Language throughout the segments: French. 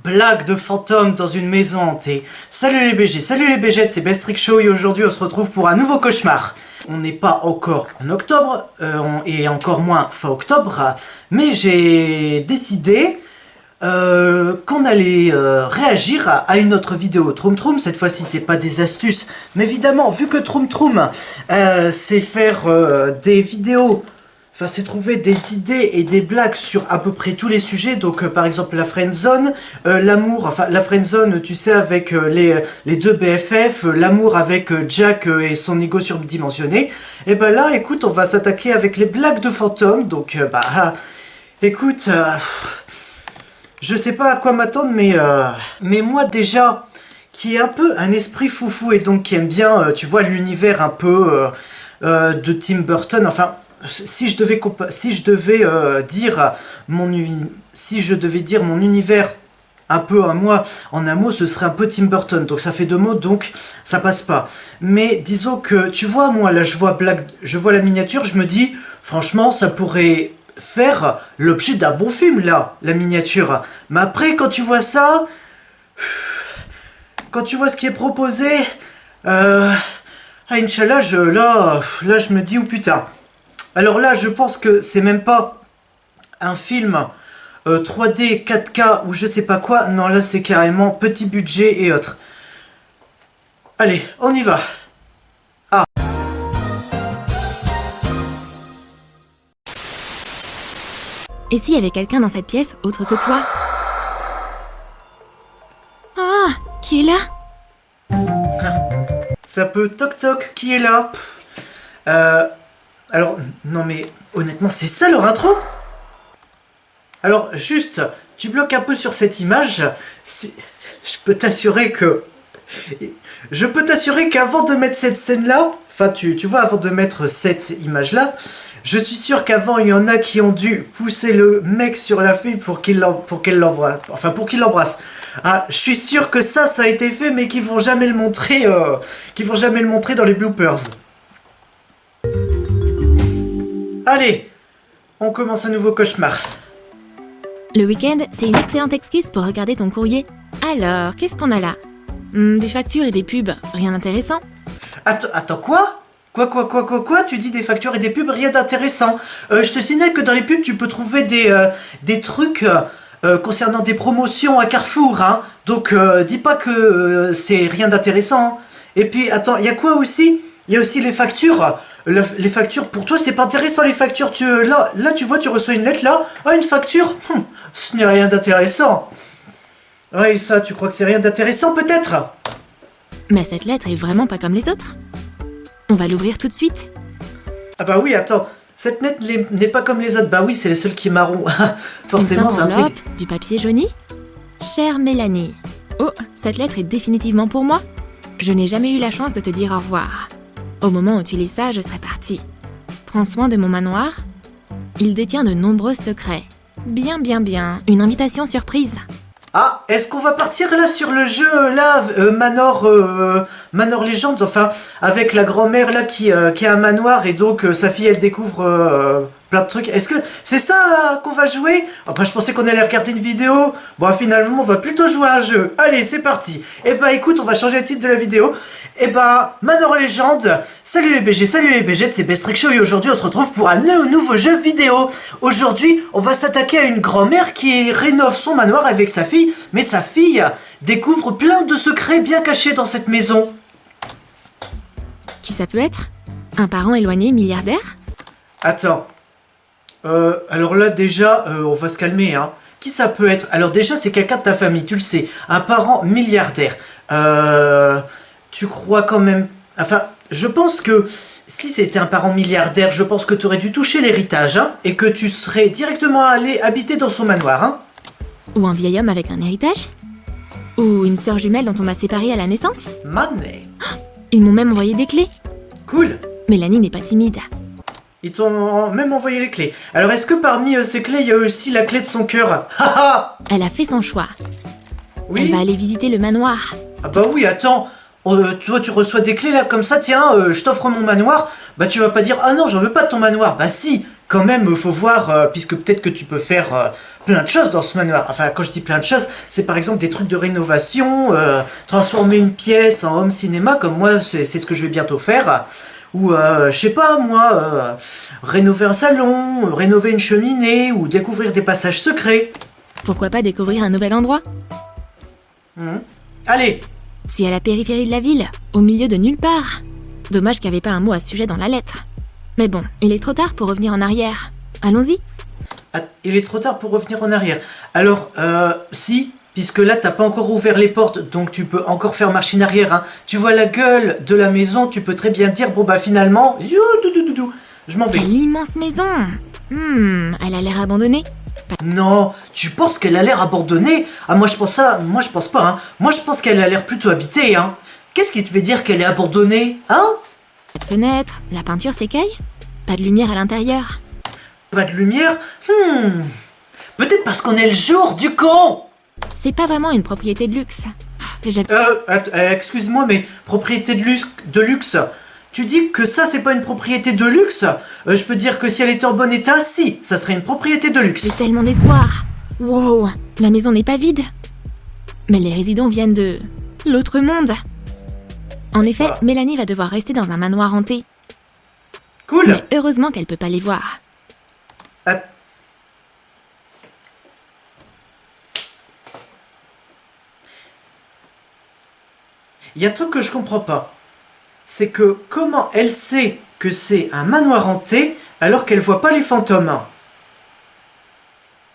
Blague de fantôme dans une maison hantée. Salut les BG, salut les BG, c'est Bestrick Show et aujourd'hui on se retrouve pour un nouveau cauchemar. On n'est pas encore en octobre, et encore moins fin octobre, mais j'ai décidé qu'on allait réagir à une autre vidéo Troum Troum. Cette fois-ci c'est pas des astuces, mais évidemment vu que Troum Troum c'est faire des vidéos. Enfin, c'est trouver des idées et des blagues sur à peu près tous les sujets. Donc, par exemple, la friendzone, l'amour, enfin, la friendzone, tu sais, avec les deux BFF, l'amour avec Jack et son ego surdimensionné. Et ben là, écoute, on va s'attaquer avec les blagues de fantômes. Donc, écoute, je sais pas à quoi m'attendre, mais moi, déjà, qui est un peu un esprit foufou et donc qui aime bien, tu vois, l'univers un peu de Tim Burton, enfin... Si je devais dire mon univers un peu à moi en un mot, ce serait un peu Tim Burton. Donc ça fait deux mots, donc ça passe pas. Mais disons que tu vois, moi là je vois la miniature, je me dis franchement ça pourrait faire l'objet d'un bon film là, la miniature. Mais après quand tu vois ça, quand tu vois ce qui est proposé, Inch'Allah, là je me dis oh putain. Alors là, je pense que c'est même pas un film 3D, 4K ou je sais pas quoi. Non, là, c'est carrément petit budget et autres. Allez, on y va. Ah. Et s'il y avait quelqu'un dans cette pièce autre que toi? Ah, qui est là? Ça peut toc toc, qui est là? Alors, non mais, honnêtement, c'est ça leur intro? Alors, juste, tu bloques un peu sur cette image, je peux t'assurer qu'avant de mettre cette scène-là, enfin, tu vois, avant de mettre cette image-là, je suis sûr qu'avant, il y en a qui ont dû pousser le mec sur la fille pour qu'il l'embrasse. Enfin, pour qu'il l'embrasse. Ah, je suis sûr que ça a été fait, mais qu'ils vont jamais le montrer, dans les bloopers. Allez, on commence un nouveau cauchemar. Le week-end, c'est une excellente excuse pour regarder ton courrier. Alors, qu'est-ce qu'on a là? Des factures et des pubs, rien d'intéressant. Attends, quoi? Quoi? Tu dis des factures et des pubs, rien d'intéressant. Je te signale que dans les pubs, tu peux trouver des trucs concernant des promotions à Carrefour, hein. Donc, dis pas que c'est rien d'intéressant. Hein. Et puis, attends, il y a quoi aussi? Il y a aussi les factures. Les factures, pour toi, c'est pas intéressant, les factures. Là, tu vois, tu reçois une lettre, là. Ah, une facture. Ce n'est rien d'intéressant. Ouais, ça, tu crois que c'est rien d'intéressant, peut-être? Mais cette lettre est vraiment pas comme les autres. On va l'ouvrir tout de suite. Ah bah oui, attends. Cette lettre n'est pas comme les autres. Bah oui, c'est les seuls qui est marron. Forcément, c'est un truc. Du papier jauni. Chère Mélanie. Oh, cette lettre est définitivement pour moi. Je n'ai jamais eu la chance de te dire au revoir. Au moment où tu lis ça, je serai partie. Prends soin de mon manoir. Il détient de nombreux secrets. Bien. Une invitation surprise. Ah, est-ce qu'on va partir là sur le jeu là, Manor Legends, enfin, avec la grand-mère là qui a un manoir et donc sa fille elle découvre plein de trucs. Est-ce que c'est ça qu'on va jouer? Enfin, je pensais qu'on allait regarder une vidéo. Bon, finalement, on va plutôt jouer à un jeu. Allez, c'est parti. Et bah écoute, on va changer le titre de la vidéo. Et bah, Manor Legends, salut les BG, c'est Bestrick Show et aujourd'hui on se retrouve pour un nouveau jeu vidéo. Aujourd'hui, on va s'attaquer à une grand-mère qui rénove son manoir avec sa fille, mais sa fille découvre plein de secrets bien cachés dans cette maison. Qui ça peut être? Un parent éloigné milliardaire? Attends. Alors là déjà, on va se calmer, hein. Qui ça peut être? Alors déjà, c'est quelqu'un de ta famille, tu le sais. Un parent milliardaire. Tu crois quand même... Enfin, je pense que si c'était un parent milliardaire, je pense que tu aurais dû toucher l'héritage, hein, et que tu serais directement allé habiter dans son manoir, hein. Ou un vieil homme avec un héritage? Ou une sœur jumelle dont on m'a séparée à la naissance? Money. Ils m'ont même envoyé des clés. Cool. Mélanie n'est pas timide. Ils t'ont même envoyé les clés. Alors est-ce que parmi ces clés, il y a aussi la clé de son cœur? Haha. Elle a fait son choix. Oui. Elle va aller visiter le manoir. Ah bah oui, attends. Toi, tu reçois des clés là comme ça, tiens, je t'offre mon manoir. Bah tu vas pas dire, ah non, j'en veux pas de ton manoir. Bah si, quand même, faut voir, puisque peut-être que tu peux faire plein de choses dans ce manoir. Enfin, quand je dis plein de choses, c'est par exemple des trucs de rénovation, transformer une pièce en home cinéma, comme moi, c'est ce que je vais bientôt faire. Ou, je sais pas, moi, rénover un salon, rénover une cheminée, ou découvrir des passages secrets. Pourquoi pas découvrir un nouvel endroit? Allez, Si à la périphérie de la ville, au milieu de nulle part. Dommage qu'il n'y avait pas un mot à ce sujet dans la lettre. Mais bon, il est trop tard pour revenir en arrière. Allons-y. ah, il est trop tard pour revenir en arrière. Alors, si, puisque là, t'as pas encore ouvert les portes, donc tu peux encore faire machine arrière. Hein. Tu vois la gueule de la maison, tu peux très bien dire, bon bah finalement, je m'en vais. C'est l'immense maison. Elle a l'air abandonnée. Non, tu penses qu'elle a l'air abandonnée? Ah, moi je pense pas, hein. Moi je pense qu'elle a l'air plutôt habitée, hein. Qu'est-ce qui te fait dire qu'elle est abandonnée, hein? Pas de fenêtre, la peinture s'écaille. Pas de lumière à l'intérieur. Pas de lumière? Peut-être parce qu'on est le jour du con! C'est pas vraiment une propriété de luxe. Excuse-moi, mais propriété de luxe, tu dis que ça c'est pas une propriété de luxe? Je peux dire que si elle était en bon état, si, ça serait une propriété de luxe. J'ai tellement d'espoir. Wow, la maison n'est pas vide. Mais les résidents viennent de l'autre monde. En effet, Ah. Mélanie va devoir rester dans un manoir hanté. Cool! Mais heureusement qu'elle peut pas les voir. Ah. Il y a un truc que je comprends pas. C'est que comment elle sait que c'est un manoir hanté alors qu'elle voit pas les fantômes?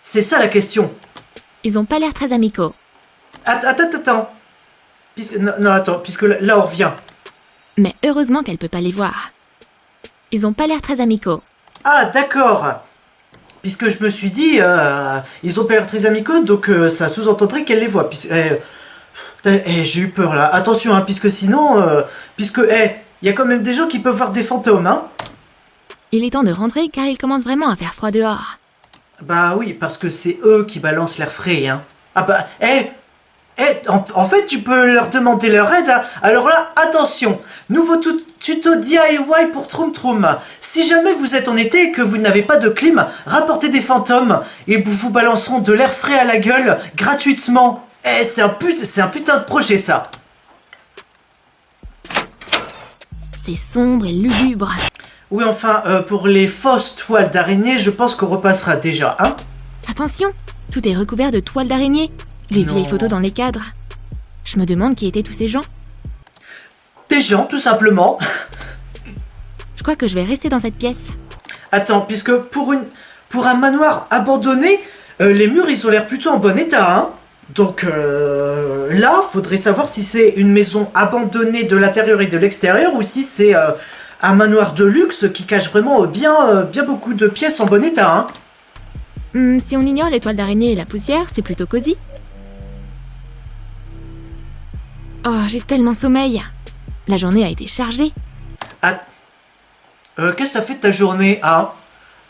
C'est ça la question. Ils ont pas l'air très amicaux. Attends. Attends, puisque là on revient. Mais heureusement qu'elle peut pas les voir. Ils ont pas l'air très amicaux. Ah, d'accord. Puisque je me suis dit, ils ont pas l'air très amicaux, donc ça sous-entendrait qu'elle les voit. J'ai eu peur là. Attention, hein, puisque sinon, il y a quand même des gens qui peuvent voir des fantômes, hein. Il est temps de rentrer car il commence vraiment à faire froid dehors. Bah oui, parce que c'est eux qui balancent l'air frais, hein. Ah bah, en fait, tu peux leur demander leur aide, hein. Alors là, attention, nouveau tuto DIY pour Troum Troum. Si jamais vous êtes en été et que vous n'avez pas de clim, rapportez des fantômes et vous balanceront de l'air frais à la gueule gratuitement. C'est un putain de projet, ça. C'est sombre et lugubre. Oui, enfin, pour les fausses toiles d'araignée, je pense qu'on repassera déjà, hein. Attention, tout est recouvert de toiles d'araignée. Des Non. vieilles photos dans les cadres. Je me demande qui étaient tous ces gens. Des gens, tout simplement. Je crois que je vais rester dans cette pièce. Attends, puisque pour un manoir abandonné, les murs, ils ont l'air plutôt en bon état, hein. Donc là, faudrait savoir si c'est une maison abandonnée de l'intérieur et de l'extérieur ou si c'est un manoir de luxe qui cache vraiment bien beaucoup de pièces en bon état, hein. Si on ignore les toiles d'araignée et la poussière, c'est plutôt cosy. Oh, j'ai tellement sommeil. La journée a été chargée. Qu'est-ce que t'as fait de ta journée, hein?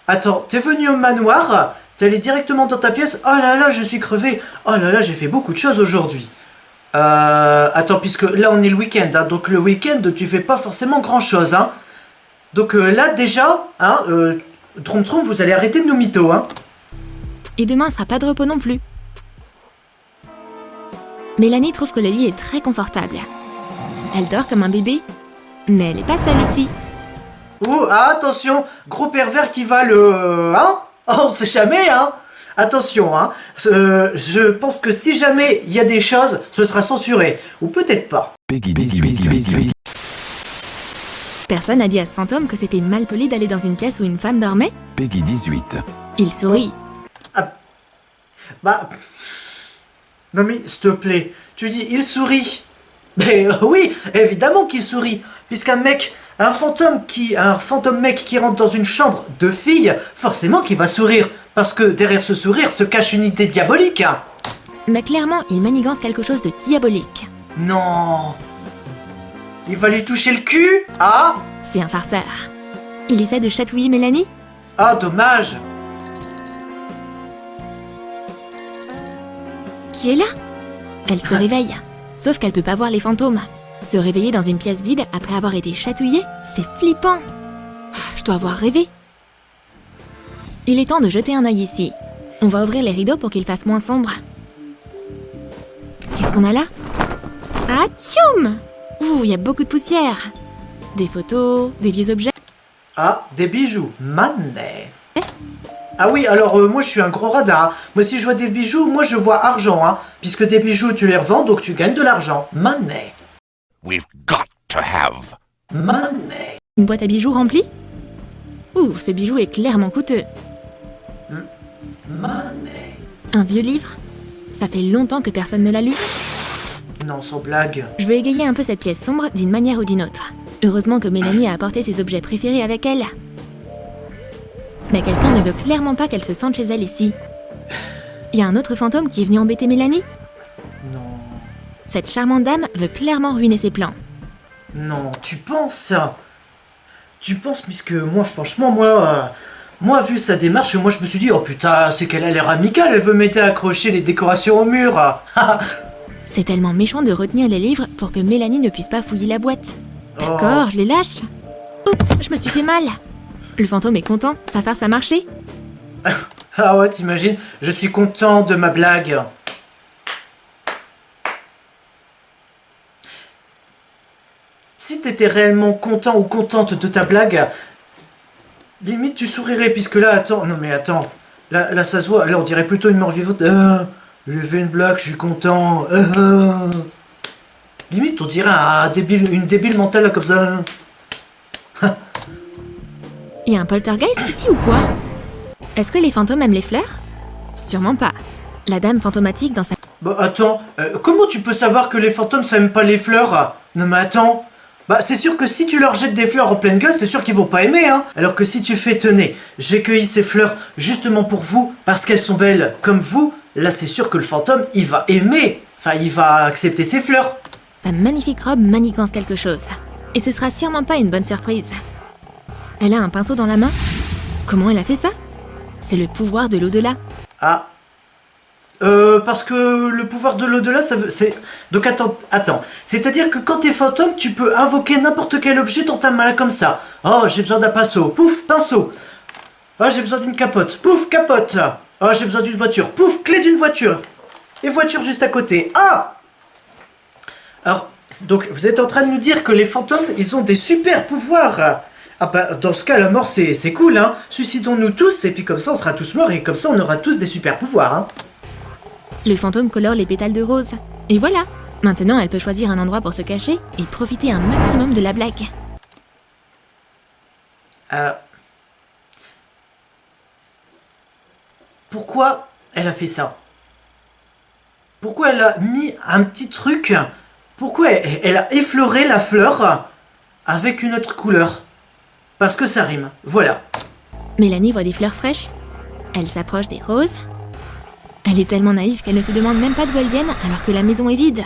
Attends, t'es venu au manoir, t'es allé directement dans ta pièce. Oh là là, je suis crevé. Oh là là, j'ai fait beaucoup de choses aujourd'hui. Attends, puisque là on est le week-end, hein, donc le week-end tu fais pas forcément grand-chose, hein. Donc là déjà, hein, Troum Troum, vous allez arrêter de nous mytho, hein. Et demain sera pas de repos non plus. Mélanie trouve que le lit est très confortable. Elle dort comme un bébé, mais elle est pas seule ici. Ouh, attention, gros pervers qui va hein? Oh, on sait jamais, hein. Attention, hein. Je pense que si jamais il y a des choses, ce sera censuré. Ou peut-être pas. Personne n'a dit à ce fantôme que c'était mal poli d'aller dans une pièce où une femme dormait. Peggy 18. Il sourit. Bah... Non mais, s'il te plaît, tu dis, il sourit. Mais oui, évidemment qu'il sourit. Puisqu'un fantôme mec qui rentre dans une chambre de fille, forcément qu'il va sourire. Parce que derrière ce sourire se cache une idée diabolique, hein. Mais clairement, il manigance quelque chose de diabolique. Non. Il va lui toucher le cul, ah. C'est un farceur. Il essaie de chatouiller Mélanie. Ah, dommage. Qui est là? Elle se réveille. Sauf qu'elle peut pas voir les fantômes. Se réveiller dans une pièce vide après avoir été chatouillée, c'est flippant. Je dois avoir rêvé. Il est temps de jeter un œil ici. On va ouvrir les rideaux pour qu'il fasse moins sombre. Qu'est-ce qu'on a là? Ah, tchoum! Ouh, il y a beaucoup de poussière. Des photos, des vieux objets. Ah, des bijoux. Money. Ah oui, alors moi je suis un gros radin. Hein. Moi si je vois des bijoux, moi je vois argent. Hein, puisque des bijoux tu les revends, donc tu gagnes de l'argent. Money. We've got to have Money. Une boîte à bijoux remplie? Ouh, ce bijou est clairement coûteux. Money. Un vieux livre? Ça fait longtemps que personne ne l'a lu. Non, sans blague. Je veux égayer un peu cette pièce sombre d'une manière ou d'une autre. Heureusement que Mélanie a apporté ses objets préférés avec elle. Mais quelqu'un ne veut clairement pas qu'elle se sente chez elle ici. Il y a un autre fantôme qui est venu embêter Mélanie? Non. Cette charmante dame veut clairement ruiner ses plans. Non, tu penses? Tu penses, puisque moi, franchement, moi, vu sa démarche, moi je me suis dit, oh putain, c'est qu'elle a l'air amicale, elle veut m'aider à accrocher les décorations au mur. C'est tellement méchant de retenir les livres pour que Mélanie ne puisse pas fouiller la boîte. D'accord, je les lâche. Oups, je me suis fait mal. Le fantôme est content, sa farce a marché. Ah ouais, t'imagines, je suis content de ma blague. Si t'étais réellement content ou contente de ta blague, limite tu sourirais, puisque là, attends, non mais attends, là ça se voit, là on dirait plutôt une mort vivante. J'ai fait une blague, je suis content. Limite on dirait une débile mentale là, comme ça. Il y a un poltergeist ici ou quoi? Est-ce que les fantômes aiment les fleurs? Sûrement pas. La dame fantomatique dans sa... Bah attends, comment tu peux savoir que les fantômes ça aime pas les fleurs? Non mais attends. Bah c'est sûr que si tu leur jettes des fleurs en pleine gueule, c'est sûr qu'ils vont pas aimer, hein. Alors que si tu fais tenez, j'ai cueilli ces fleurs justement pour vous, parce qu'elles sont belles comme vous, là c'est sûr que le fantôme, il va aimer. Enfin, il va accepter ces fleurs. Sa magnifique robe manigance quelque chose. Et ce sera sûrement pas une bonne surprise. Elle a un pinceau dans la main. Comment elle a fait ça? C'est le pouvoir de l'au-delà. Ah. Parce que le pouvoir de l'au-delà, c'est... Donc attends. C'est-à-dire que quand t'es fantôme, tu peux invoquer n'importe quel objet dans ta main, comme ça. Oh, j'ai besoin d'un pinceau. Pouf, pinceau. Oh, j'ai besoin d'une capote. Pouf, capote. Oh, j'ai besoin d'une voiture. Pouf, clé d'une voiture. Et voiture juste à côté. Ah! Alors, donc, vous êtes en train de nous dire que les fantômes, ils ont des super pouvoirs. Ah bah, dans ce cas, la mort, c'est cool, hein. Suicidons-nous tous, et puis comme ça, on sera tous morts, et comme ça, on aura tous des super pouvoirs, hein. Le fantôme colore les pétales de rose. Et voilà. Maintenant, elle peut choisir un endroit pour se cacher et profiter un maximum de la blague. Pourquoi elle a fait ça? Pourquoi elle a mis un petit truc? Pourquoi elle a effleuré la fleur avec une autre couleur? Parce que ça rime, voilà. Mélanie voit des fleurs fraîches. Elle s'approche des roses. Elle est tellement naïve qu'elle ne se demande même pas d'où elles viennent alors que la maison est vide.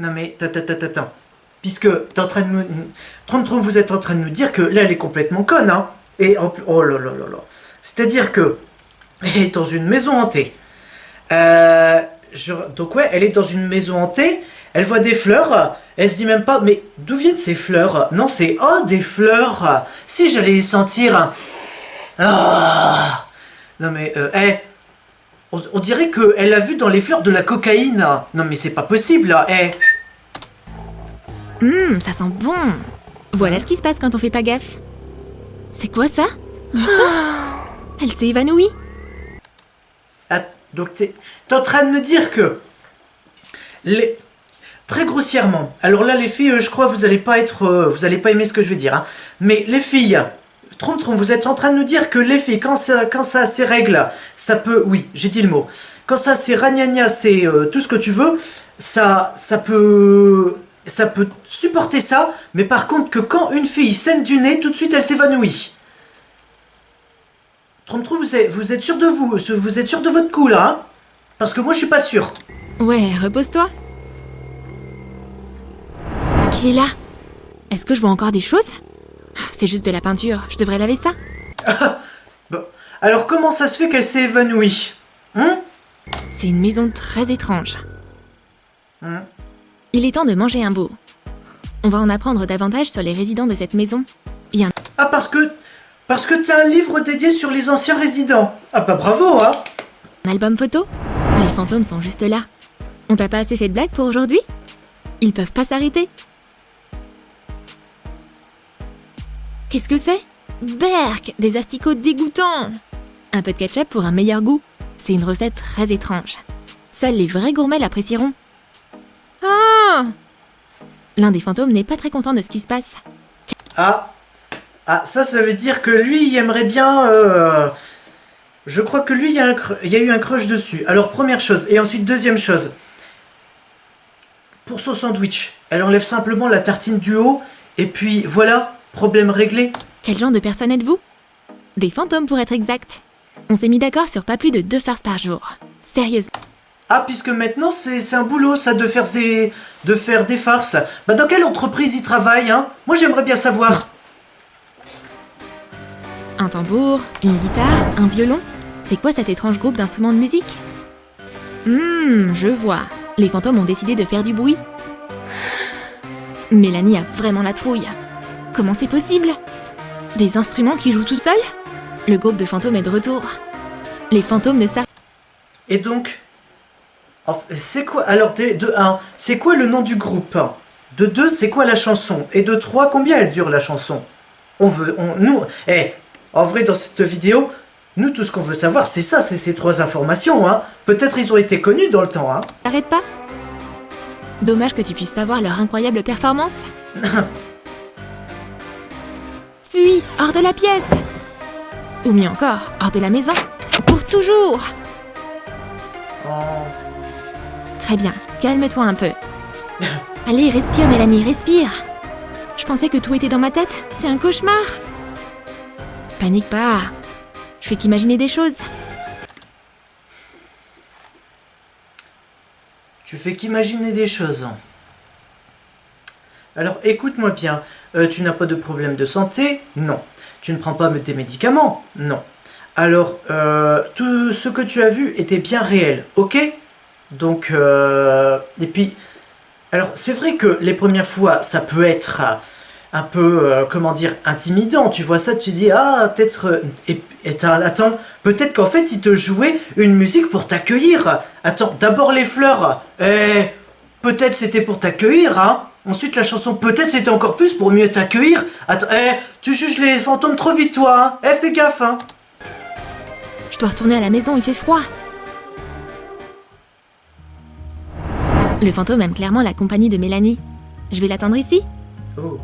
Non mais, attends. Puisque t'es en train de nous... Trom, vous êtes en train de nous dire que là, elle est complètement conne, hein. Et en plus... Oh là là là là. C'est-à-dire que... Elle est dans une maison hantée. Donc ouais, elle est dans une maison hantée. Elle voit des fleurs. Elle se dit même pas... Mais d'où viennent ces fleurs? Non, c'est... Oh, des fleurs. Si j'allais les sentir... Ah. Non mais... On dirait qu'elle a vu dans les fleurs de la cocaïne. Non mais c'est pas possible là. Ça sent bon. Voilà ce qui se passe quand on fait pas gaffe. C'est quoi ça? Du sang? Elle s'est évanouie. Ah, donc t'es en train de me dire que... Très grossièrement. Alors là les filles, je crois vous allez pas aimer ce que je vais dire. Hein. Mais les filles... Trom, vous êtes en train de nous dire que les filles, quand ça a ses règles, ça peut... Oui, j'ai dit le mot. Quand ça c'est ragnagna, c'est tout ce que tu veux, ça peut supporter ça, mais par contre que quand une fille saigne du nez, tout de suite elle s'évanouit. Trom, vous êtes sûr de vous êtes sûr de votre coup là, hein? Parce que moi je suis pas sûr. Ouais, repose-toi. Qui est là? Est-ce que je vois encore des choses? C'est juste de la peinture, je devrais laver ça. Bon. Alors comment ça se fait qu'elle s'est évanouie? C'est une maison très étrange. Il est temps de manger un bout. On va en apprendre davantage sur les résidents de cette maison. Ah parce que Parce que t'as un livre dédié sur les anciens résidents. Ah bah bravo, hein. Un album photo? Les fantômes sont juste là. On t'a pas assez fait de blagues pour aujourd'hui? Ils peuvent pas s'arrêter. Qu'est-ce que c'est? Berk! Des asticots dégoûtants! Un peu de ketchup pour un meilleur goût. C'est une recette très étrange. Seuls les vrais gourmets l'apprécieront. Oh! L'un des fantômes n'est pas très content de ce qui se passe. Ah, ça veut dire que lui, il aimerait bien... Je crois que lui, il y a eu un crush dessus. Alors, première chose. Et ensuite, deuxième chose. Pour son sandwich, elle enlève simplement la tartine du haut. Et puis, voilà, problème réglé. Quel genre de personne êtes-vous? Des fantômes pour être exact. On s'est mis d'accord sur pas plus de 2 farces par jour. Sérieusement. Ah, puisque maintenant, c'est un boulot, ça, de faire des farces. Bah, dans quelle entreprise il travaille, hein? Moi, j'aimerais bien savoir. Un tambour, une guitare, un violon. C'est quoi cet étrange groupe d'instruments de musique? Je vois. Les fantômes ont décidé de faire du bruit. Mélanie a vraiment la trouille. Comment c'est possible? Des instruments qui jouent tout seuls? Le groupe de fantômes est de retour. Les fantômes ne savent... Et donc, c'est quoi, alors, de 1, c'est quoi le nom du groupe? De 2, c'est quoi la chanson? Et de 3, combien elle dure la chanson? En vrai, dans cette vidéo, nous, tout ce qu'on veut savoir, c'est ça, c'est ces 3 informations, hein. Peut-être ils ont été connus dans le temps, hein. T'arrêtes pas? Dommage que tu puisses pas voir leur incroyable performance. Fuis, hors de la pièce! Ou mieux encore, hors de la maison. Pour toujours! Oh. Très bien, calme-toi un peu. Allez, respire Mélanie, respire. Je pensais que tout était dans ma tête, c'est un cauchemar. Panique pas. Je fais qu'imaginer des choses. Tu fais qu'imaginer des choses. Alors, écoute-moi bien. Tu n'as pas de problème de santé? Non. Tu ne prends pas tes médicaments? Non. Alors, tout ce que tu as vu était bien réel, ok? Donc, et puis, alors, c'est vrai que les premières fois, ça peut être un peu, intimidant. Tu vois ça, tu dis, ah, peut-être... attends, peut-être qu'en fait, il te jouait une musique pour t'accueillir. Attends, d'abord les fleurs. Peut-être c'était pour t'accueillir, hein. Ensuite, la chanson, peut-être c'était encore plus pour mieux t'accueillir. Attends, tu juges les fantômes trop vite, toi, hein. Fais gaffe, hein. Je dois retourner à la maison, il fait froid. Le fantôme aime clairement la compagnie de Mélanie. Je vais l'attendre ici. Oh.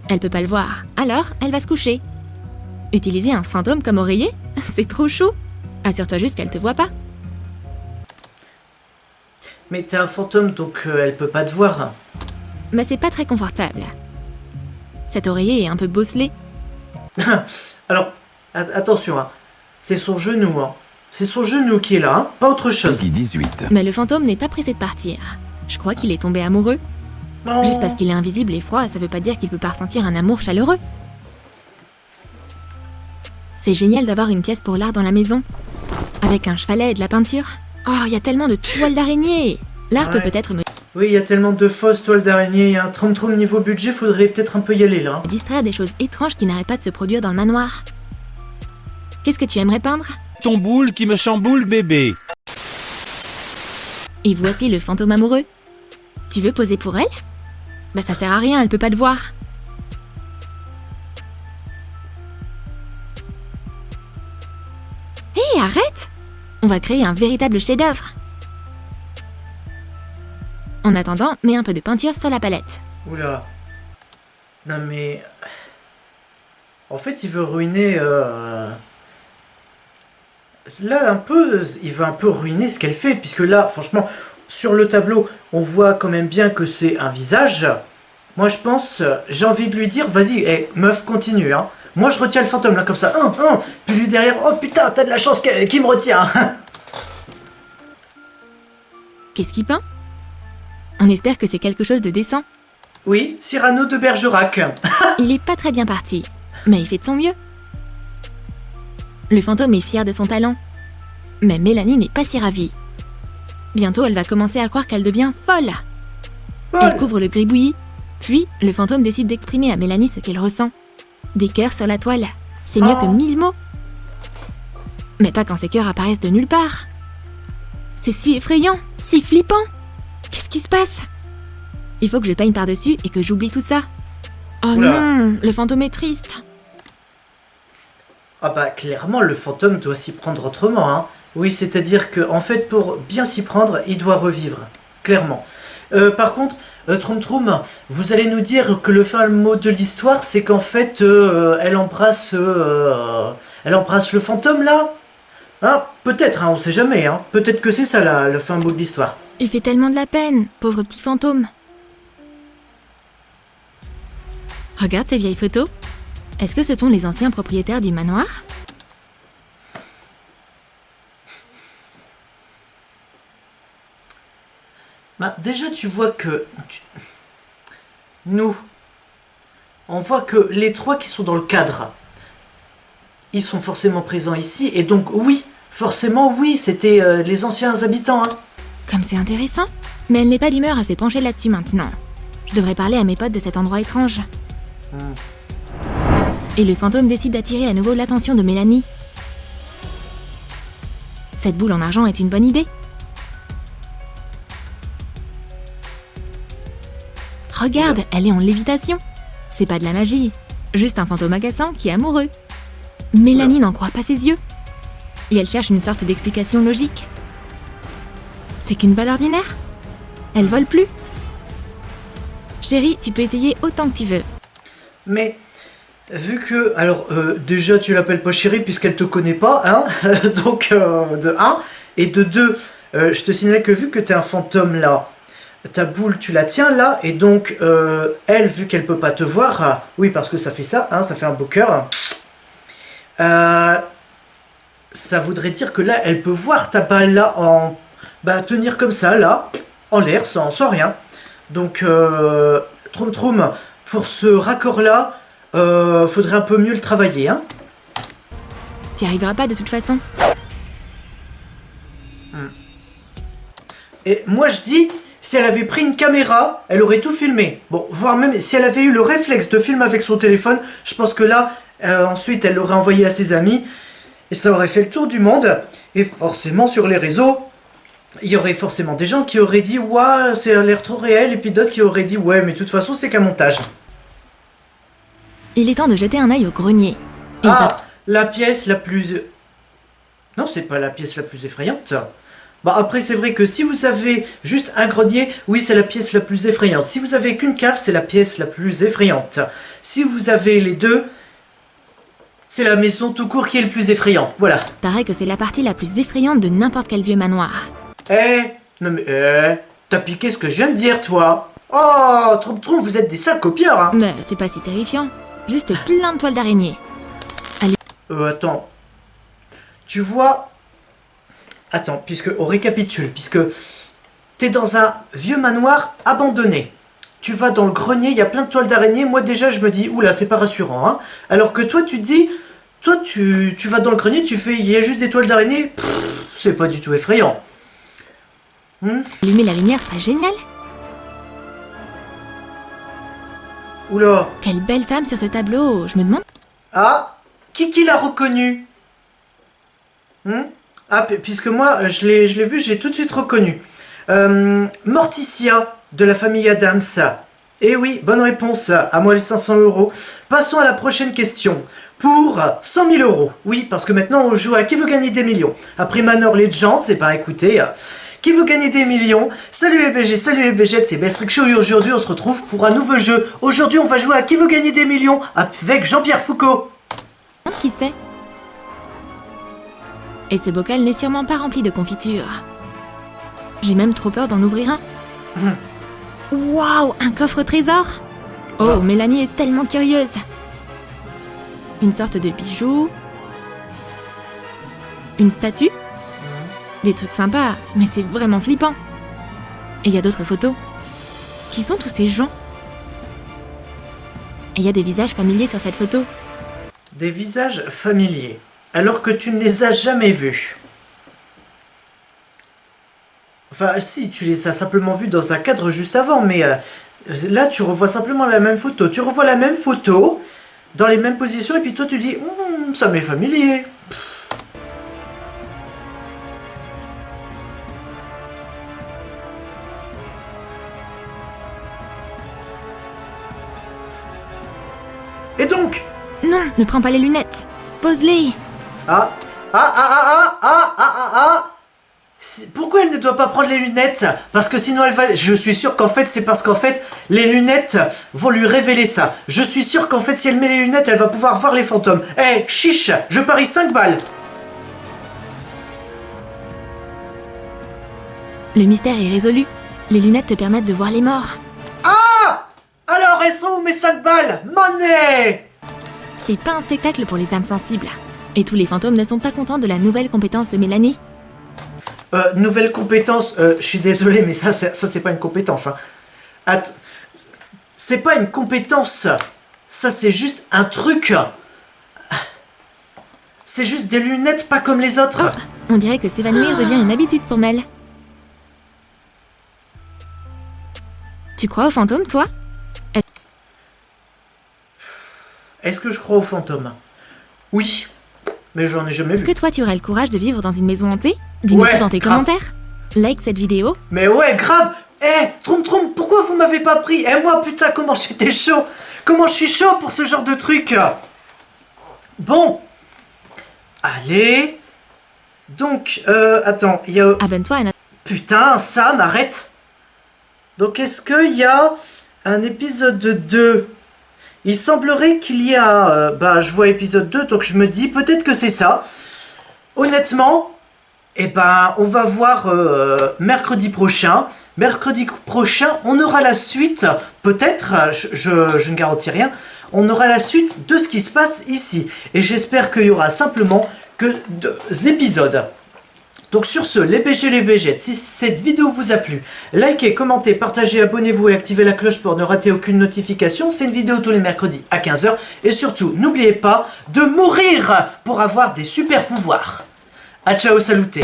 Elle peut pas le voir, alors elle va se coucher. Utiliser un fantôme comme oreiller? C'est trop chou. Assure-toi juste qu'elle te voit pas. Mais t'es un fantôme, donc elle peut pas te voir. Mais c'est pas très confortable. Cet oreiller est un peu bosselé. Alors, attention, hein. C'est son genou, hein. C'est son genou qui est là, hein. Pas autre chose. Peggy 18. Mais le fantôme n'est pas pressé de partir. Je crois qu'il est tombé amoureux. Non. Juste parce qu'il est invisible et froid, ça veut pas dire qu'il peut pas ressentir un amour chaleureux. C'est génial d'avoir une pièce pour l'art dans la maison. Avec un chevalet et de la peinture. Oh, il y a tellement de toiles d'araignée. L'art peut peut-être me Oui, il y a tellement de fausses toiles d'araignée, il y a un trom-trom niveau budget, faudrait peut-être un peu y aller là. distraire des choses étranges qui n'arrêtent pas de se produire dans le manoir. Qu'est-ce que tu aimerais peindre? Ton boule qui me chamboule, bébé. Et voici le fantôme amoureux. Tu veux poser pour elle? Bah ça sert à rien, elle peut pas te voir. Hé, arrête! On va créer un véritable chef-d'œuvre. En attendant, mets un peu de peinture sur la palette. Oula. Non mais... En fait, il veut ruiner... Là, un peu... Il veut un peu ruiner ce qu'elle fait, puisque là, franchement, sur le tableau, on voit quand même bien que c'est un visage. Moi, je pense... J'ai envie de lui dire, vas-y, meuf, continue, hein. Moi, je retiens le fantôme, là, comme ça. Puis lui derrière, oh putain, t'as de la chance qu'il me retient. Qu'est-ce qu'il peint? On espère que c'est quelque chose de décent. Oui, Cyrano de Bergerac. Il est pas très bien parti, mais il fait de son mieux. Le fantôme est fier de son talent. Mais Mélanie n'est pas si ravie. Bientôt, elle va commencer à croire qu'elle devient folle. Elle couvre le gribouillis, Puis, le fantôme décide d'exprimer à Mélanie ce qu'elle ressent. Des cœurs sur la toile. C'est mieux que 1000 mots. Mais pas quand ces cœurs apparaissent de nulle part. C'est si effrayant, si flippant. Qu'est-ce qui se passe? Il faut que je peigne par-dessus et que j'oublie tout ça. Oh Oula. non, le fantôme est triste. Ah bah clairement le fantôme doit s'y prendre autrement, hein. Oui, c'est-à-dire que en fait pour bien s'y prendre, il doit revivre, clairement. Par contre, Troum Troum, vous allez nous dire que le fin mot de l'histoire, c'est qu'en fait elle embrasse le fantôme là. Hein, peut-être, hein, on sait jamais, hein. Peut-être que c'est ça le fin mot de l'histoire. Il fait tellement de la peine, pauvre petit fantôme. Regarde ces vieilles photos. Est-ce que ce sont les anciens propriétaires du manoir? Bah, déjà, tu vois que... Nous, on voit que les trois qui sont dans le cadre, ils sont forcément présents ici, et donc oui, forcément oui, c'était les anciens habitants. Hein. Comme c'est intéressant. Mais elle n'est pas d'humeur à se pencher là-dessus maintenant. Je devrais parler à mes potes de cet endroit étrange. Et le fantôme décide d'attirer à nouveau l'attention de Mélanie. Cette boule en argent est une bonne idée. Regarde, elle est en lévitation. C'est pas de la magie, juste un fantôme agaçant qui est amoureux. Mélanie n'en croit pas ses yeux. Et elle cherche une sorte d'explication logique. C'est qu'une balle ordinaire? Elle vole plus? Chérie, tu peux essayer autant que tu veux. Mais, vu que... Alors, déjà, tu l'appelles pas chérie puisqu'elle te connaît pas, hein. Donc, de 1. Et de 2, je te signale que vu que t'es un fantôme là, ta boule, tu la tiens là, et donc, elle, vu qu'elle peut pas te voir, oui, parce que ça fait ça, hein, ça fait un beau cœur, ça voudrait dire que là, elle peut voir ta balle là en... Bah, tenir comme ça, là, en l'air, sans rien. Donc, Troum Troum, pour ce raccord-là, faudrait un peu mieux le travailler, hein. T'y arriveras pas de toute façon. Et moi, je dis, si elle avait pris une caméra, elle aurait tout filmé. Bon, voire même, si elle avait eu le réflexe de filmer avec son téléphone, je pense que là, ensuite, elle l'aurait envoyé à ses amis, et ça aurait fait le tour du monde. Et forcément, sur les réseaux, il y aurait forcément des gens qui auraient dit « Ouah, ça a l'air trop réel », et puis d'autres qui auraient dit « Ouais, mais de toute façon, c'est qu'un montage ». Il est temps de jeter un œil au grenier. Et Ah, la pièce la plus... Non, c'est pas la pièce la plus effrayante. Bah après, c'est vrai que si vous avez juste un grenier, oui, c'est la pièce la plus effrayante. Si vous avez qu'une cave, c'est la pièce la plus effrayante. Si vous avez les deux, c'est la maison tout court qui est le plus effrayant. Voilà. paraît que c'est la partie la plus effrayante de n'importe quel vieux manoir. Non mais, t'as piqué ce que je viens de dire, toi. Oh, Troum Troum, vous êtes des sales copieurs, hein. Mais c'est pas si terrifiant. Juste plein de toiles d'araignée. Attends. Tu vois... Attends, on récapitule, puisque t'es dans un vieux manoir abandonné. Tu vas dans le grenier, il y a plein de toiles d'araignée. Moi déjà, je me dis, oula, c'est pas rassurant, hein. Alors que toi, tu te dis, toi, tu vas dans le grenier, tu fais, il y a juste des toiles d'araignée. C'est pas du tout effrayant. Allumer la lumière serait génial. Oula. Quelle belle femme sur ce tableau. Je me demande... Ah, qui l'a reconnu? Ah, puisque moi, je l'ai vu, j'ai tout de suite reconnu. Morticia, de la famille Adams. Eh oui, bonne réponse, à moi les 500 €. Passons à la prochaine question. Pour 100 000 €. Oui, parce que maintenant on joue à Qui veut gagner des millions. Après Manor Legends, c'est pas écoutez. Qui veut gagner des millions? Salut les BG, salut les BG, c'est Bestrick Show et aujourd'hui on se retrouve pour un nouveau jeu. Aujourd'hui on va jouer à Qui veut gagner des millions avec Jean-Pierre Foucault. Qui sait? Et ce bocal n'est sûrement pas rempli de confiture. J'ai même trop peur d'en ouvrir un. Waouh, un coffre trésor! Oh, Mélanie est tellement curieuse. Une sorte de bijou. Une statue. Des trucs sympas, mais c'est vraiment flippant. Et il y a d'autres photos. Qui sont tous ces gens? Et il y a des visages familiers sur cette photo. Des visages familiers, alors que tu ne les as jamais vus. Enfin, si, tu les as simplement vus dans un cadre juste avant, mais Là, tu revois simplement la même photo. Tu revois la même photo, dans les mêmes positions, et puis toi, tu dis, ça m'est familier. Et donc, Non, ne prends pas les lunettes. Pose-les. Pourquoi elle ne doit pas prendre les lunettes? Parce que sinon elle va... Je suis sûr qu'en fait c'est parce qu'en fait les lunettes vont lui révéler ça. Je suis sûr qu'en fait si elle met les lunettes elle va pouvoir voir les fantômes. Eh, chiche, je parie 5 balles. Le mystère est résolu. Les lunettes te permettent de voir les morts. Alors elles sont où mes 5 balles? Money! C'est pas un spectacle pour les âmes sensibles. Et tous les fantômes ne sont pas contents de la nouvelle compétence de Mélanie. Nouvelle compétence, je suis désolé mais ça c'est pas une compétence. Hein. C'est pas une compétence. Ça c'est juste un truc. C'est juste des lunettes pas comme les autres. On dirait que s'évanouir devient une habitude pour Mel. Tu crois aux fantômes, toi? Est-ce que je crois aux fantômes? Oui, mais j'en ai jamais Est-ce vu. que toi, tu aurais le courage de vivre dans une maison hantée? Dis-nous Ouais, tout dans tes grave. commentaires. Like cette vidéo. Mais ouais, grave. Troum, pourquoi vous m'avez pas pris? Moi, putain, comment j'étais chaud. Comment je suis chaud pour ce genre de truc. Bon. Allez. Donc, attends, il y a... Abonne-toi à notre... Putain, Sam, arrête. Donc, est-ce qu'il y a un épisode 2? Il semblerait qu'il y a... je vois épisode 2, donc je me dis, peut-être que c'est ça. Honnêtement, on va voir mercredi prochain. Mercredi prochain, on aura la suite, peut-être, je ne garantis rien, on aura la suite de ce qui se passe ici. Et j'espère qu'il y aura simplement que 2 épisodes. Donc sur ce, les BG, les BG, si cette vidéo vous a plu, likez, commentez, partagez, abonnez-vous et activez la cloche pour ne rater aucune notification. C'est une vidéo tous les mercredis à 15 h. Et surtout, n'oubliez pas de mourir pour avoir des super pouvoirs. A ciao, saluté.